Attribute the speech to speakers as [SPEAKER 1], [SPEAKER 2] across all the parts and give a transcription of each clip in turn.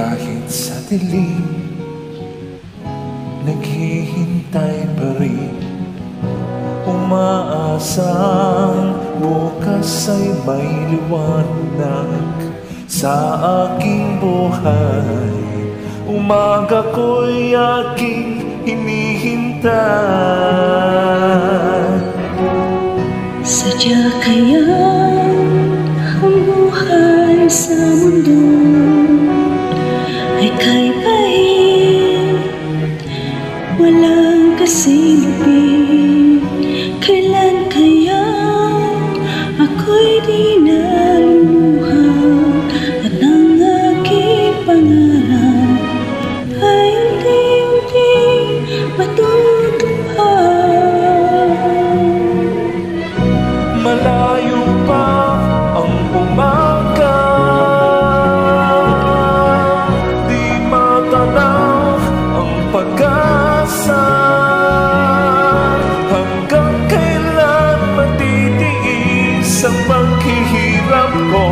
[SPEAKER 1] Kahit sa dilim, naghihintay pa rin, umaasang bukas ay may liwanag sa aking buhay. Umaga ko'y aking hinihintay.
[SPEAKER 2] Sadya kaya ang buhay sa mundo ay kaibahin, walang kasilbing. Kailan kaya ako'y di naluluha at ang aking pangarap ay unti-unti matutupad.
[SPEAKER 1] Malayo pa ang umaga, di matanaw ang pag-asa. Hanggang kailan matitiis ang paghihirap ko,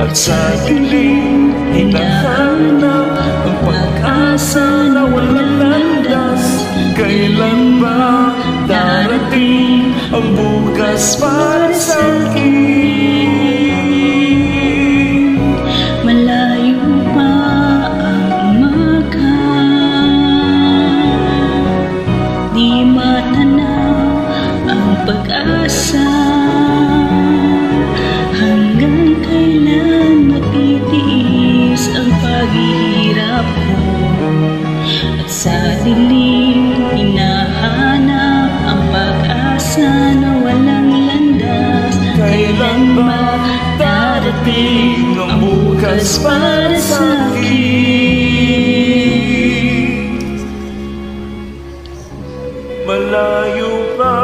[SPEAKER 1] at sa dilim hinahanap ang pag-asa na walang landas. Kailan ba darating ang bukas para sa akin?
[SPEAKER 2] Malayo pa ang umaga, di matanaw ang pag-asa. Hanggang kailan matitiis ang paghihirap ko, at sa dilim hinahanap ang pag-asa na walang landas.
[SPEAKER 1] Kailan ba darating ang bukas para sa akin? Malayo pa